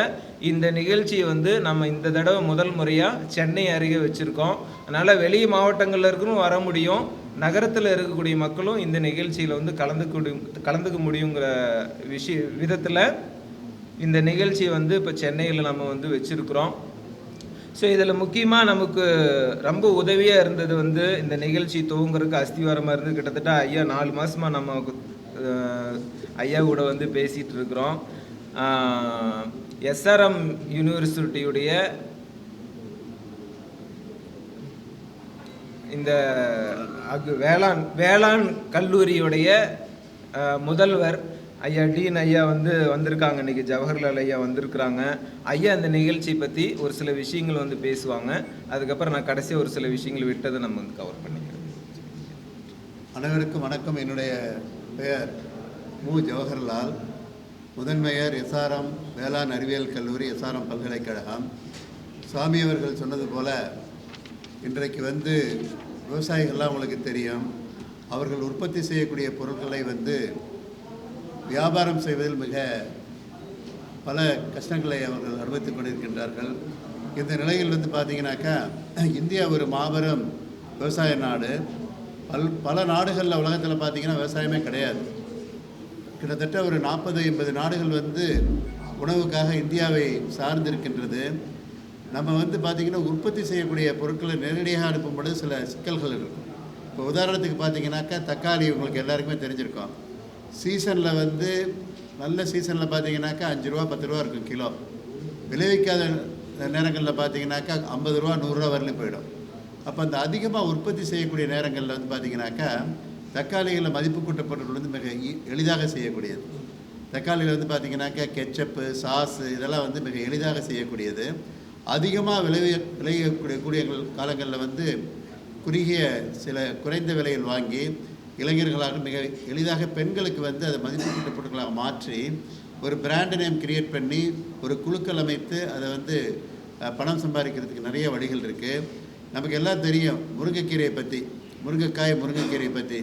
இந்த நிகழ்ச்சியை வந்து நம்ம இந்த தடவை முதல் முறையாக சென்னை அருகே வச்சுருக்கோம். அதனால் வெளி மாவட்டங்களில் இருக்கணும் வர முடியும், நகரத்தில் இருக்கக்கூடிய மக்களும் இந்த நிகழ்ச்சியில் வந்து கலந்துக்க முடியுங்கிற விதத்தில் இந்த நிகழ்ச்சியை வந்து இப்போ சென்னையில் நம்ம வந்து வச்சுருக்குறோம். ஸோ இதில் முக்கியமாக நமக்கு ரொம்ப உதவியாக இருந்தது வந்து இந்த நிகழ்ச்சி துவங்குறதுக்கு அஸ்திவாரமாக இருந்து கிட்டத்தட்ட ஐயா 4 மாதமாக நம்ம ஐயா கூட வந்து பேசிகிட்டு இருக்கிறோம். எஸ்ஆர்எம் யூனிவர்சிட்டியுடைய இந்த வேளாண் கல்லூரியுடைய முதல்வர் ஐயா டீன் ஐயா வந்து வந்திருக்காங்க. இன்றைக்கி ஜவஹர்லால் ஐயா வந்திருக்கிறாங்க. ஐயா இந்த நிகழ்ச்சி பற்றி ஒரு சில விஷயங்கள் வந்து பேசுவாங்க. அதுக்கப்புறம் நான் கடைசியாக ஒரு சில விஷயங்கள் விட்டதை நம்ம வந்து கவர் பண்ணிக்கிறோம். அனைவருக்கும் வணக்கம். என்னுடைய பெயர் மு. ஜவஹர்லால், முதன்மையர் எஸ்ஆர்எம் வேளாண் அறிவியல் கல்லூரி, எஸ்ஆர்எம் பல்கலைக்கழகம். சுவாமி அவர்கள் சொன்னது போல் இன்றைக்கு வந்து விவசாயிகள்லாம் உங்களுக்கு தெரியும், அவர்கள் உற்பத்தி செய்யக்கூடிய பொருட்களை வந்து வியாபாரம் செய்வதில் மிக பல கஷ்டங்களை அவர்கள் அனுபவித்துக் கொண்டிருக்கின்றார்கள். இந்த நிலையில் வந்து பார்த்திங்கனாக்கா, இந்தியா ஒரு மாபெரும் விவசாய நாடு. பல நாடுகளில் உலகத்தில் பார்த்திங்கன்னா விவசாயமே கிடையாது. கிட்டத்தட்ட ஒரு 40-50 நாடுகள் வந்து உணவுக்காக இந்தியாவை சார்ந்திருக்கின்றது. நம்ம வந்து பார்த்திங்கன்னா உற்பத்தி செய்யக்கூடிய பொருட்களை நேரடியாக அனுப்பும் பொழுது சில சிக்கல்கள் இருக்கும். இப்போ உதாரணத்துக்கு பார்த்திங்கனாக்கா, தக்காளி உங்களுக்கு எல்லாருக்குமே தெரிஞ்சிருக்கோம். சீசனில் வந்து நல்ல சீசனில் பார்த்திங்கனாக்கா 5 ரூபா 10 ரூபா இருக்கும் கிலோ. விளைவிக்காத நேரங்களில் பார்த்திங்கனாக்கா 50 ரூபா 100 ரூபா வரலையும் போயிடும். அப்போ அந்த அதிகமாக உற்பத்தி செய்யக்கூடிய நேரங்களில் வந்து பார்த்திங்கனாக்கா தக்காளிகளில் மதிப்பு கூட்டப்பொருட்கள் வந்து மிக எளிதாக செய்யக்கூடியது. தக்காளியில் வந்து பார்த்திங்கனாக்கா கெச்சப்பு, சாஸு இதெல்லாம் வந்து மிக எளிதாக செய்யக்கூடியது. அதிகமாக விளையக்கூடிய காலங்களில் வந்து குறுகிய சில குறைந்த விலையில் வாங்கி இளைஞர்களாக மிக எளிதாக பெண்களுக்கு வந்து அதை மதிப்பு கூட்ட பொருட்களாக மாற்றி ஒரு பிராண்ட் நேம் கிரியேட் பண்ணி ஒரு குழுக்கள் அமைத்து அதை வந்து பணம் சம்பாதிக்கிறதுக்கு நிறைய வழிகள் இருக்குது. நமக்கு எல்லாம் தெரியும் முருங்கைக்கீரையை பற்றி, முருங்கைக்கீரையை பற்றி.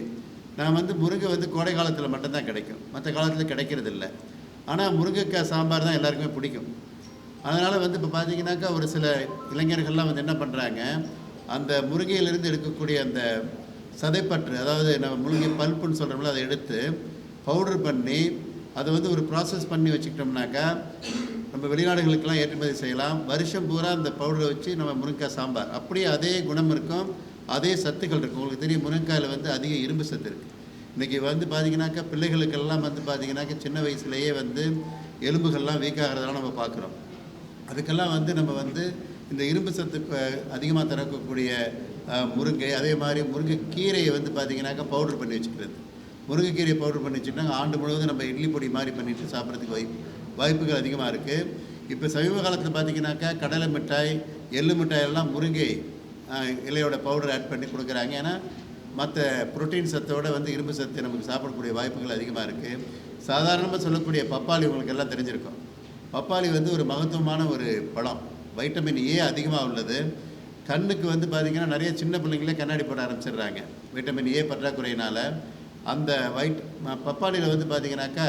நான் வந்து முருங்கை வந்து கோடை காலத்தில் மட்டும்தான் கிடைக்கும், மற்ற காலத்தில் கிடைக்கிறது இல்லை. ஆனால் முருங்கைக்காய் சாம்பார் தான் எல்லாருக்குமே பிடிக்கும். அதனால் வந்து இப்போ பார்த்திங்கனாக்கா ஒரு சில இளைஞர்கள்லாம் வந்து என்ன பண்ணுறாங்க, அந்த முருங்கையிலிருந்து எடுக்கக்கூடிய அந்த சதைப்பற்று, அதாவது நம்ம முருங்கை பல்ப்புன்னு சொல்கிறோம்ல, அதை எடுத்து பவுட்ரு பண்ணி அதை வந்து ஒரு ப்ராசஸ் பண்ணி வச்சுக்கிட்டோம்னாக்கா நம்ம வெளிநாடுகளுக்கெல்லாம் ஏற்றுமதி செய்யலாம். வருஷம் பூரா அந்த பவுடரை வச்சு நம்ம முருங்கைக்காய் சாம்பார் அப்படியே அதே குணம் இருக்கும், அதே சத்துக்கள் இருக்கும். உங்களுக்கு தெரியும் முருங்கைக்காயில் வந்து அதிக இரும்பு சத்து இருக்குது. இன்றைக்கி வந்து பார்த்திங்கனாக்கா பிள்ளைகளுக்கெல்லாம் வந்து பார்த்திங்கனாக்கா சின்ன வயசுலேயே வந்து எலும்புகள்லாம் வீக்காகிறதெல்லாம் நம்ம பார்க்குறோம். அதுக்கெல்லாம் வந்து நம்ம வந்து இந்த இரும்பு சத்து அதிகமாக தரக்கூடிய முருங்கை, அதே மாதிரி முருங்கைக்கீரையை வந்து பார்த்திங்கனாக்கா பவுடர் பண்ணி வச்சுக்கிறது. முருங்கைக்கீரையை பவுடர் பண்ணி வச்சுக்கிட்டாங்க ஆண்டு முழுவதும் நம்ம இட்லி பொடி மாதிரி பண்ணிவிட்டு சாப்பிட்றதுக்கு வாய்ப்புகள் அதிகமாக இருக்குது. இப்போ சமீப காலத்தில் பார்த்திங்கனாக்கா கடலை மிட்டாய், எள்ளு மிட்டாயெல்லாம் முருங்கை இலையோட பவுடர் ஆட் பண்ணி கொடுக்குறாங்க. ஏன்னா மற்ற புரோட்டீன் சத்தோடு வந்து இரும்பு சத்து நமக்கு சாப்பிடக்கூடிய வாய்ப்புகள் அதிகமாக இருக்குது. சாதாரணமாக சொல்லக்கூடிய பப்பாளி உங்களுக்கு எல்லாம் தெரிஞ்சிருக்கும். பப்பாளி வந்து ஒரு மகத்துவமான ஒரு பழம். வைட்டமின் ஏ அதிகமாக உள்ளது. கண்ணுக்கு வந்து பார்த்திங்கன்னா நிறைய சின்ன பிள்ளைங்களே கண்ணாடி போட ஆரம்பிச்சிடுறாங்க வைட்டமின் ஏ பற்றாக்குறையினால். அந்த பப்பாளியில் வந்து பார்த்திங்கனாக்கா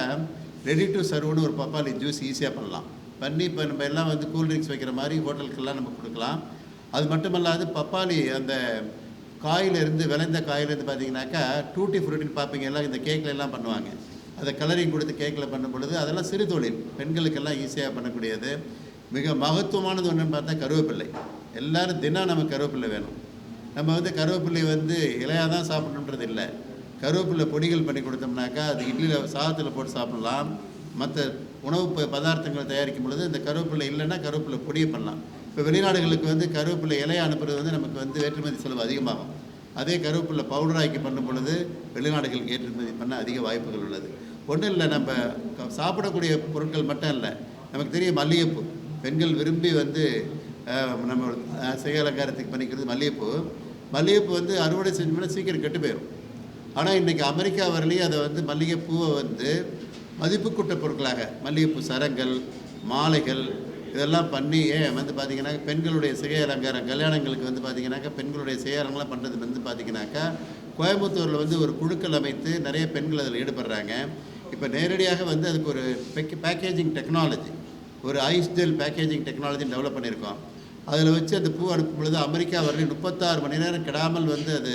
ரெடி டு சர்வ்னு ஒரு பப்பாளி ஜூஸ் ஈஸியாக பண்ணலாம். பண்ணி இப்போ நம்ம எல்லாம் வந்து கூல்ட்ரிங்க்ஸ் வைக்கிற மாதிரி ஹோட்டலுக்கெல்லாம் நம்ம கொடுக்கலாம். அது மட்டுமல்லாது பப்பாளி அந்த காயிலிருந்து விளைந்த காயிலிருந்து பார்த்திங்கனாக்கா டூட்டி ஃப்ரூட்டின்னு பார்ப்பீங்க எல்லாம் இந்த கேக்கில் எல்லாம் பண்ணுவாங்க. அதை கலரிங் கொடுத்து கேக்கில் பண்ணும் பொழுது அதெல்லாம் சிறு தொழில், பெண்களுக்கெல்லாம் ஈஸியாக பண்ணக்கூடியது. மிக மகத்துவமானது ஒன்றுன்னு பார்த்தா கருவேப்பிள்ளை. எல்லோரும் தினம் நமக்கு கருவேப்பிள்ளை வேணும். நம்ம வந்து கருவேப்பிள்ளை வந்து இலையாக தான் சாப்பிடணுன்றது இல்லை. கருவேப்பிள்ளை பொடிகள் பண்ணி கொடுத்தோம்னாக்கா அது இட்லியில் சாதத்தில் போட்டு சாப்பிட்லாம். மற்ற உணவு பதார்த்தங்களை தயாரிக்கும் பொழுது இந்த கருவேப்பிள்ளை இல்லைன்னா கருவேப்பிள்ளை பொடியை பண்ணலாம். இப்போ வெளிநாடுகளுக்கு வந்து கருவேப்பிள்ளை இலையை அனுப்புறது வந்து நமக்கு வந்து ஏற்றுமதி செலவு அதிகமாகும். அதே கருவேப்பிள்ளை பவுடராக்கி பண்ணும் பொழுது வெளிநாடுகளுக்கு ஏற்றுமதி பண்ண அதிக வாய்ப்புகள் உள்ளது. ஒன்றும் இல்லை, நம்ம சாப்பிடக்கூடிய பொருட்கள் மட்டும் இல்லை, நமக்கு தெரியும் மல்லிகைப்பூ. பெண்கள் விரும்பி வந்து நம்ம சிகை அலங்காரத்துக்கு பண்ணிக்கிறது மல்லிகைப்பூ. மல்லிகைப்பூ வந்து அறுவடை செஞ்சோம்னா சீக்கிரம் கெட்டு போயிடும். ஆனால் இன்றைக்கி அமெரிக்கா வரலையும் அதை வந்து மல்லிகைப்பூவை வந்து மதிப்புக்கூட்ட பொருட்களாக மல்லிகைப்பூ சரங்கள், மாலைகள் இதெல்லாம் பண்ணி வந்து பார்த்திங்கன்னா பெண்களுடைய சிகை அலங்காரம் கல்யாணங்களுக்கு வந்து பார்த்திங்கனாக்கா பெண்களுடைய சிகை அலங்காரம் பண்ணுறது வந்து பார்த்திங்கனாக்கா கோயம்புத்தூரில் வந்து ஒரு குழுக்கள் அமைத்து நிறைய பெண்கள் அதில் ஈடுபடுறாங்க. இப்போ நேரடியாக வந்து அதுக்கு ஒரு பேக்கேஜிங் டெக்னாலஜி, ஒரு ice gel packaging technology develop பண்ணியிருக்கோம். அதில் வச்சு அந்த பூ அனுப்பும் பொழுது அமெரிக்கா வரலையும் 36 மணி நேரம் கிடாமல் வந்து அது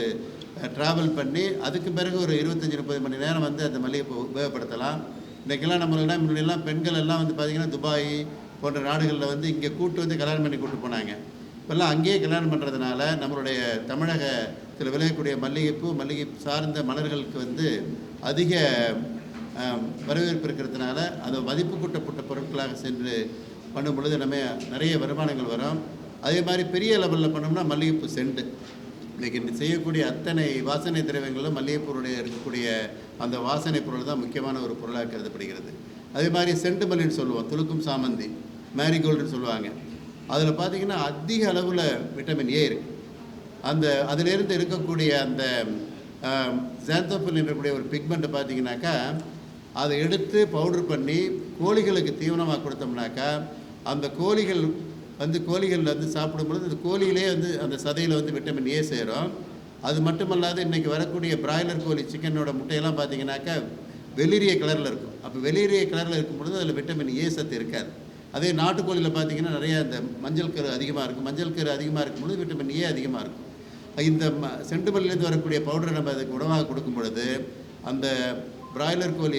ட்ராவல் பண்ணி அதுக்கு பிறகு ஒரு 25-30 மணி நேரம் வந்து அந்த மல்லிகைப்பூ உபயோகப்படுத்தலாம். இன்றைக்கெல்லாம் நம்மளெல்லாம் முன்னாடியெல்லாம் பெண்கள் எல்லாம் வந்து பார்த்திங்கன்னா துபாய் போன்ற நாடுகளில் வந்து இங்கே கூட்டு வந்து கல்யாணம் பண்ணி கூட்டு போனாங்க. இப்போல்லாம் அங்கேயே கல்யாணம் பண்ணுறதுனால நம்மளுடைய தமிழகத்தில் விளையக்கூடிய மல்லிகை சார்ந்த மலர்களுக்கு வந்து அதிக வரவேற்பு இருக்கிறதுனால அதை மதிப்பு கூட்டப்பட்ட பொருட்களாக சென்று பண்ணும் பொழுது நம்ம நிறைய வருமானங்கள் வரும். அதே மாதிரி பெரிய லெவலில் பண்ணோம்னா மல்லிகைப்பூ செண்டு. இன்றைக்கி செய்யக்கூடிய அத்தனை வாசனை திரவியங்களும் மல்லிகைப்பூருடைய இருக்கக்கூடிய அந்த வாசனை பொருள் தான் முக்கியமான ஒரு பொருளாக கருதப்படுகிறது. அதே மாதிரி செண்டு மல்லின்னு சொல்லுவோம், துளுக்கும் சாமந்தி, மேரிகோல்டுன்னு சொல்லுவாங்க. அதில் பார்த்திங்கன்னா அதிக அளவில் விட்டமின் ஏ இருக்குது. அதிலேருந்து இருக்கக்கூடிய அந்த ஜாந்தோஃபில் இருக்கக்கூடிய ஒரு பிக்மெண்ட்டை பார்த்திங்கனாக்கா அதை எடுத்து பவுட்ரு பண்ணி கோழிகளுக்கு தீவனமாக கொடுத்தோம்னாக்கா அந்த கோழிகள் வந்து சாப்பிடும்பொழுது அந்த கோழியிலே வந்து அந்த சதையில் வந்து விட்டமின் ஏ சேரும். அது மட்டுமல்லாது இன்றைக்கி வரக்கூடிய பிராய்லர் கோழி சிக்கனோட முட்டையெல்லாம் பார்த்திங்கனாக்கா வெளிரிய கலரில் இருக்கும். அப்போ வெளிரிய கலரில் இருக்கும் பொழுது அதில் விட்டமின் ஏ சத்து இருக்காது. அதே நாட்டுக்கோழியில் பார்த்திங்கன்னா நிறைய அந்த மஞ்சள் கரு அதிகமாக இருக்கும். மஞ்சள் கரு அதிகமாக இருக்கும்பொழுது விட்டமின் ஏ அதிகமாக இருக்கும். இந்த செண்டுமல்லிலேருந்து வரக்கூடிய பவுடரை நம்ம அதுக்கு உணவாக கொடுக்கும் பொழுது அந்த பிராய்லர் கோழி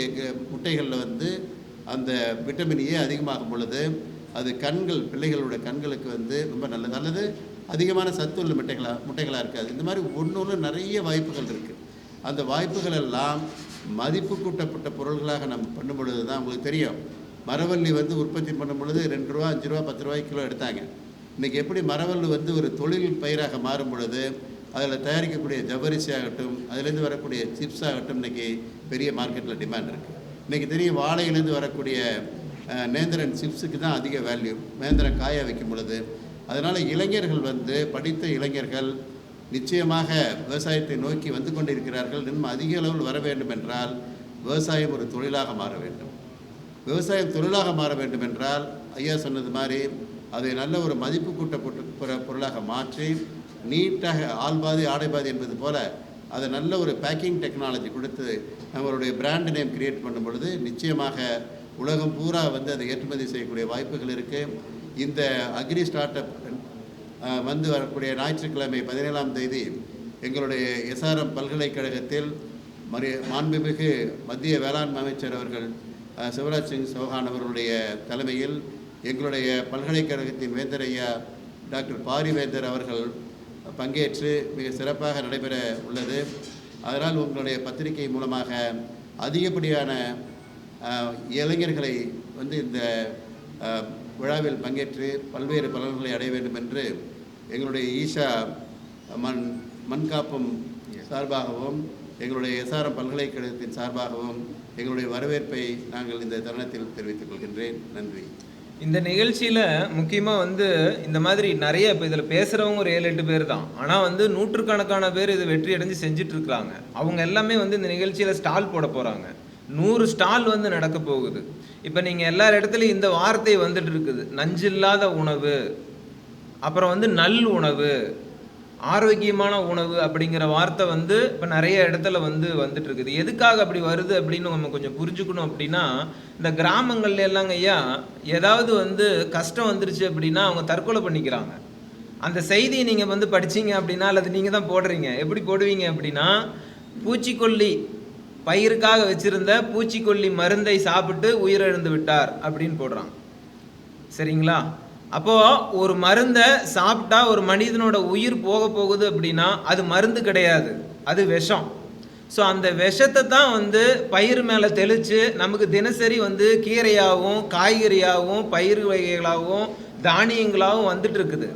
முட்டைகளில் வந்து அந்த விட்டமின் ஏ அதிகமாகும் பொழுது அது பிள்ளைகளோட கண்களுக்கு வந்து ரொம்ப நல்லது. அதிகமான சத்துள்ள முட்டைகளாக இருக்காது. இந்த மாதிரி ஒன்று நிறைய வாய்ப்புகள் இருக்குது. அந்த வாய்ப்புகள் எல்லாம் மதிப்பு கூட்டப்பட்ட பொருள்களாக நம்ம பண்ணும் பொழுது தான் உங்களுக்கு தெரியும். மரவள்ளி வந்து உற்பத்தி பண்ணும் பொழுது 2 ரூபா 5 ரூபா 10 ரூபாய்க்கு கிலோ எடுத்தாங்க. இன்றைக்கி எப்படி மரவள்ளி வந்து ஒரு தொழில் பயிராக மாறும் பொழுது அதில் தயாரிக்கக்கூடிய ஜவ்வரிசி ஆகட்டும், அதிலேருந்து வரக்கூடிய சிப்ஸ் ஆகட்டும் இன்றைக்கி பெரிய மார்க்கெட்டில் டிமாண்ட் இருக்குது. இன்றைக்கி தெரியும் வாழையிலேருந்து வரக்கூடிய நேந்திரன் சிப்ஸுக்கு தான் அதிக வேல்யூ, நேந்திரன் காய வைக்கும் பொழுது. அதனால் இளைஞர்கள் வந்து படித்த இளைஞர்கள் நிச்சயமாக விவசாயத்தை நோக்கி வந்து கொண்டிருக்கிறார்கள். இன்னும் அதிக அளவில் வர வேண்டும் என்றால் விவசாயம் ஒரு தொழிலாக மாற வேண்டும். விவசாயம் தொழிலாக மாற வேண்டும் என்றால் ஐயா சொன்னது மாதிரி அதை நல்ல ஒரு மதிப்பு கூட்டப்பட்ட பொருளாக மாற்றி நீட்டாக ஆள்பாதி ஆடைபாதி என்பது போல் அதை நல்ல ஒரு பேக்கிங் டெக்னாலஜி கொடுத்து நம்மளுடைய பிராண்ட் நேம் கிரியேட் பண்ணும் பொழுது நிச்சயமாக உலகம் பூரா வந்து அதை ஏற்றுமதி செய்யக்கூடிய வாய்ப்புகள் இருக்குது. இந்த அக்ரி ஸ்டார்ட் அப் வந்து வரக்கூடிய ஞாயிற்றுக்கிழமை 17ஆம் தேதி எங்களுடைய எஸ்ஆர்எம் பல்கலைக்கழகத்தில் மாண்புமிகு மத்திய வேளாண் அமைச்சர் அவர்கள் சிவராஜ் சிங் சௌஹான் அவர்களுடைய தலைமையில் எங்களுடைய பல்கலைக்கழகத்தின் வேந்தர் ஐயா டாக்டர் பாரிவேந்தர் அவர்கள் பங்கேற்று மிக சிறப்பாக நடைபெற உள்ளது. அதனால் உங்களுடைய பத்திரிகை மூலமாக அதிகப்படியான இளைஞர்களை வந்து இந்த விழாவில் பங்கேற்று பல்வேறு பலன்களை அடைய வேண்டும் என்று எங்களுடைய ஈஷா மண்காப்பும் சார்பாகவும் எங்களுடைய எஸ்ஆர்எம் பல்கலைக்கழகத்தின் சார்பாகவும் எங்களுடைய வரவேற்பை நாங்கள் இந்த தருணத்தில் தெரிவித்துக் கொள்கின்றேன். நன்றி. இந்த நிகழ்ச்சியில் முக்கியமாக இந்த மாதிரி நிறைய இப்போ இதில் பேசுகிறவங்க ஒரு 7-8 பேர் தான். ஆனால் நூற்றுக்கணக்கான பேர் இது வெற்றி அடைஞ்சு செஞ்சிட்ருக்குறாங்க. அவங்க எல்லாமே இந்த நிகழ்ச்சியில் ஸ்டால் போட போகிறாங்க. 100 ஸ்டால் நடக்க போகுது. இப்போ நீங்கள் எல்லார் இடத்துலையும் இந்த வார்த்தை வந்துட்டு இருக்குது, நஞ்சில்லாத உணவு, அப்புறம் நல் உணவு, ஆரோக்கியமான உணவு அப்படிங்கிற வார்த்தை இப்போ நிறைய இடத்துல வந்துட்டு இருக்குது. எதுக்காக அப்படி வருது அப்படின்னு நம்ம கொஞ்சம் புரிஞ்சுக்கணும். அப்படின்னா இந்த கிராமங்கள்ல எல்லாங்க ஐயா ஏதாவது கஷ்டம் வந்துருச்சு அப்படின்னா அவங்க தற்கொலை பண்ணிக்கிறாங்க. அந்த செய்தியை நீங்கள் படிச்சீங்க அப்படின்னா, அல்லது நீங்கள் தான் போடுறீங்க, எப்படி போடுவீங்க அப்படின்னா, பூச்சிக்கொல்லி பயிருக்காக வச்சிருந்த பூச்சிக்கொல்லி மருந்தை சாப்பிட்டு உயிரிழந்து விட்டார் அப்படின்னு போடுறாங்க. சரிங்களா? அப்போது ஒரு மருந்தை சாப்பிட்டா ஒரு மனிதனோட உயிர் போக போகுது அப்படின்னா அது மருந்து கிடையாது, அது விஷம். ஸோ அந்த விஷத்தை தான் பயிர் மேலே தெளித்து நமக்கு தினசரி கீரையாகவும் காய்கறியாகவும் பயிர் வகைகளாகவும் தானியங்களாகவும் வந்துட்டு இருக்குது.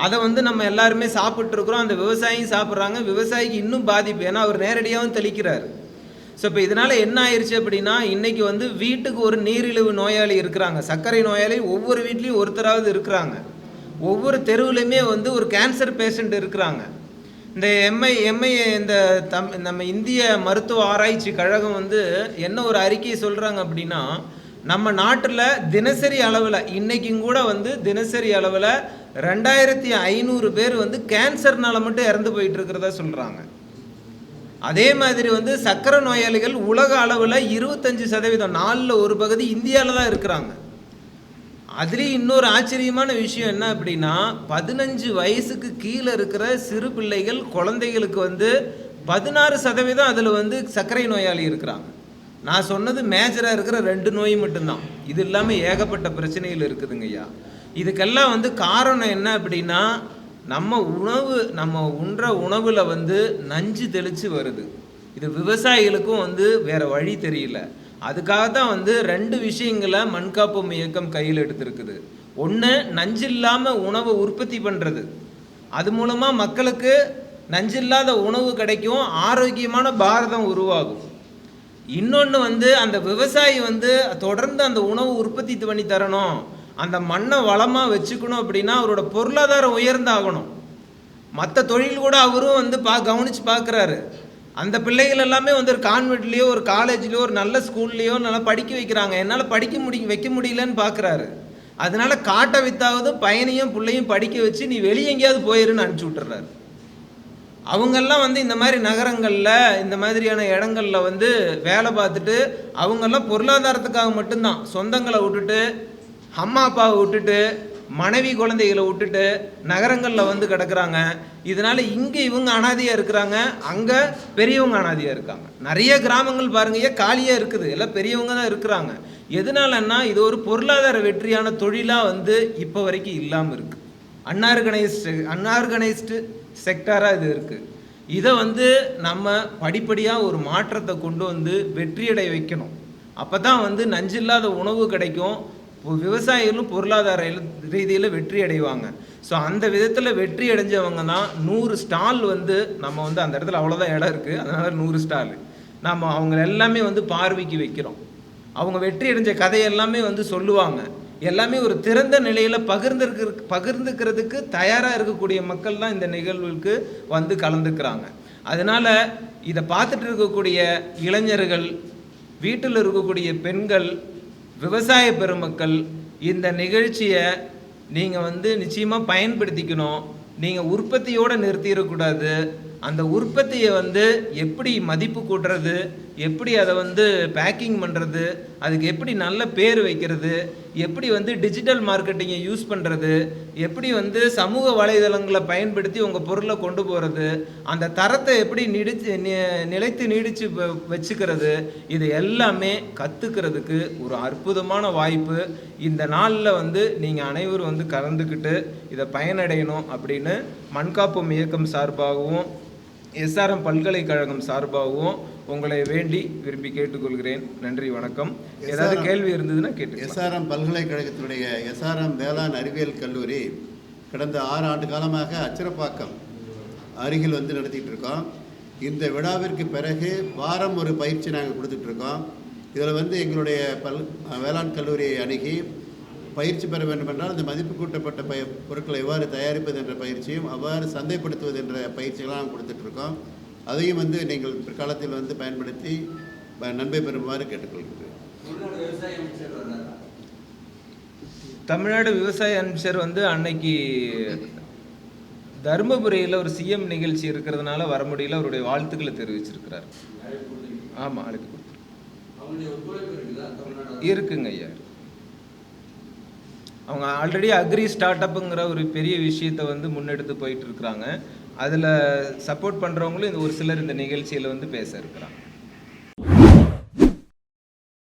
அதை நம்ம எல்லாருமே சாப்பிட்ருக்குறோம். அந்த விவசாயியும் சாப்பிட்றாங்க. விவசாயிக்கு இன்னும் பாதிப்பு, ஏன்னா அவர் நேரடியாகவும் தெளிக்கிறார். ஸோ இப்போ இதனால் என்ன ஆயிடுச்சு அப்படின்னா, இன்றைக்கி வீட்டுக்கு ஒரு நீரிழிவு நோயாளி இருக்கிறாங்க, சர்க்கரை நோயாளி ஒவ்வொரு வீட்லேயும் ஒருத்தராவது இருக்கிறாங்க. ஒவ்வொரு தெருவுலையுமே ஒரு கேன்சர் பேஷண்ட் இருக்கிறாங்க. இந்த எம்ஐ இந்த நம்ம இந்திய மருத்துவ ஆராய்ச்சி கழகம் என்ன ஒரு அறிக்கையை சொல்கிறாங்க அப்படின்னா, நம்ம நாட்டில் தினசரி அளவில் இன்றைக்கும் கூட தினசரி அளவில் 2500 பேர் கேன்சர்னால் மட்டும் இறந்து போயிட்டு இருக்கிறதா சொல்கிறாங்க. அதே மாதிரி சக்கரை நோயாளிகள் உலக அளவில் 25%, 4ல் ஒரு பகுதி இந்தியாவில் தான் இருக்கிறாங்க. அதுலேயும் இன்னொரு ஆச்சரியமான விஷயம் என்ன அப்படின்னா, 15 வயசுக்கு கீழே இருக்கிற சிறு பிள்ளைகள் குழந்தைகளுக்கு 16% அதில் சர்க்கரை நோயாளி இருக்கிறாங்க. நான் சொன்னது மேஜராக இருக்கிற 2 நோய் மட்டும்தான். இது இல்லாமல் ஏகப்பட்ட பிரச்சனைகள் இருக்குதுங்க ஐயா. இதுக்கெல்லாம் காரணம் என்ன அப்படின்னா, நம்ம உண்ற உணவில் நஞ்சு தெளித்து வருது. இது விவசாயிகளுக்கும் வேறு வழி தெரியல. அதுக்காக தான் 2 விஷயங்களை மண்காப்பும் இயக்கம் கையில் எடுத்திருக்குது. ஒன்று, நஞ்சு இல்லாமல் உணவை உற்பத்தி பண்ணுறது, அது மூலமாக மக்களுக்கு நஞ்சில்லாத உணவு கிடைக்கும், ஆரோக்கியமான பாரதம் உருவாகும். இன்னொன்று அந்த விவசாயி தொடர்ந்து அந்த உணவு உற்பத்தி பண்ணி தரணும், அந்த மண்ணை வளமாக வச்சுக்கணும் அப்படின்னா அவரோட பொருளாதாரம் உயர்ந்தாகணும். மற்ற தொழில் கூட அவரும் கவனித்து பார்க்குறாரு. அந்த பிள்ளைகள் எல்லாமே ஒரு கான்வென்ட்லேயோ ஒரு காலேஜ்லேயோ ஒரு நல்ல ஸ்கூல்லையோ நல்லா படிக்க வைக்கிறாங்க. என்னால் வைக்க முடியலன்னு பார்க்குறாரு. அதனால காட்டை வித்தாவது பையனையும் பிள்ளையும் படிக்க வச்சு நீ வெளியே எங்கேயாவது போயிருன்னு அனுப்பிச்சி விட்டுறாரு. அவங்கெல்லாம் இந்த மாதிரி நகரங்களில் இந்த மாதிரியான இடங்களில் வேலை பார்த்துட்டு அவங்கெல்லாம் பொருளாதாரத்துக்காக மட்டும்தான் சொந்தங்களை விட்டுட்டு, அம்மா அப்பாவை விட்டுட்டு, மனைவி குழந்தைகளை விட்டுட்டு நகரங்களில் கிடக்குறாங்க. இதனால் இங்கே இவங்க அனாதையாக இருக்கிறாங்க, அங்கே பெரியவங்க அனாதையாக இருக்காங்க. நிறைய கிராமங்கள் பாருங்க காலியாக இருக்குது, எல்லாம் பெரியவங்க தான் இருக்கிறாங்க. எதனாலன்னா இது ஒரு பொருளாதார வெற்றியான தொழிலாக இப்போ வரைக்கும் இல்லாமல் இருக்குது. அன்ஆர்கனைஸ்டு செக்டாராக இது இருக்குது. இதை நம்ம படிப்படியாக ஒரு மாற்றத்தை கொண்டு வெற்றியடை வைக்கணும். அப்போ தான் நஞ்சில்லாத உணவு கிடைக்கும், விவசாயிகளும் பொருளாதார ரீதியில் வெற்றி அடைவாங்க. ஸோ அந்த விதத்தில் வெற்றி அடைஞ்சவங்க தான் 100 ஸ்டால் நம்ம அந்த இடத்துல அவ்வளோதான் இடம் இருக்குது, அதனால் 100 ஸ்டால் நம்ம அவங்க எல்லாமே பார்வைக்கு வைக்கிறோம். அவங்க வெற்றி அடைஞ்ச கதையெல்லாமே சொல்லுவாங்க. எல்லாமே ஒரு திறந்த நிலையில் பகிர்ந்துக்கிறதுக்கு தயாராக இருக்கக்கூடிய மக்கள் தான் இந்த நிகழ்வுக்கு கலந்துக்கிறாங்க. அதனால் இதை பார்த்துட்டு இருக்கக்கூடிய இளைஞர்கள், வீட்டில் இருக்கக்கூடிய பெண்கள், விவசாய பெருமக்கள் இந்த நிகழ்ச்சியை நீங்கள் நிச்சயமாக பயன்படுத்திக்கணும். நீங்கள் உற்பத்தியோடு நிறுத்திடக்கூடாது. அந்த உற்பத்தியை எப்படி மதிப்பு கூட்டுறது, எப்படி அதை பேக்கிங் பண்ணுறது, அதுக்கு எப்படி நல்ல பேர் வைக்கிறது, எப்படி டிஜிட்டல் மார்க்கெட்டிங்கை யூஸ் பண்ணுறது, எப்படி சமூக வலைதளங்களை பயன்படுத்தி உங்கள் பொருளை கொண்டு போகிறது, அந்த தரத்தை எப்படி நிலைத்து நீடித்து வச்சுக்கிறது, இது எல்லாமே கற்றுக்கிறதுக்கு ஒரு அற்புதமான வாய்ப்பு. இந்த நாளில் நீங்கள் அனைவரும் கலந்துக்கிட்டு இதை பயனடையணும் அப்படின்னு மண்காப்பும் இயக்கம் சார்பாகவும் எஸ்ஆர்எம் பல்கலைக்கழகம் சார்பாகவும் உங்களை வேண்டி விரும்பி கேட்டுக்கொள்கிறேன். நன்றி, வணக்கம். ஏதாவது கேள்வி இருந்ததுன்னா கேட்டு. எஸ்ஆர்எம் பல்கலைக்கழகத்தினுடைய எஸ்ஆர்எம் வேளாண் அறிவியல் கல்லூரி கடந்த 6 ஆண்டு காலமாக அச்சரப்பாக்கம் அருகில் வந்து நடத்திட்டு இருக்கோம். இந்த விழாவிற்கு பிறகு வாரம் ஒரு பயிற்சி நாங்கள் கொடுத்துட்ருக்கோம். இதில் வந்து எங்களுடைய வேளாண் கல்லூரியை அணுகி பயிற்சி பெற வேண்டுமென்றால் இந்த மதிப்பு கூட்டப்பட்ட பொருட்களை எவ்வாறு தயாரிப்பது என்ற பயிற்சியும் அவ்வாறு சந்தைப்படுத்துவது என்ற பயிற்சிகளாக கொடுத்துட்ருக்கோம். அதையும் வந்து நீங்கள் பிற்காலத்தில் வந்து பயன்படுத்தி நன்மை பெறுமாறு கேட்டுக்கொள்கிறேன். தமிழ்நாடு விவசாய அமைச்சர் வந்து அன்னைக்கு தருமபுரியில் ஒரு சிஎம் நிகழ்ச்சி இருக்கிறதுனால வர முடியல, அவருடைய வாழ்த்துக்களை தெரிவிச்சிருக்கிறார். ஆமாம், அழைப்பு இருக்குங்க ஐயா. அவங்க ஆல்ரெடி அக்ரி ஸ்டார்ட் அப்புங்கிற ஒரு பெரிய விஷயத்தை வந்து முன்னெடுத்து போயிட்டு இருக்கிறாங்க. அதில் சப்போர்ட் பண்ணுறவங்களும் இந்த ஒரு சிலர் இந்த நிகழ்ச்சியில் வந்து பேச இருக்கிறாங்க.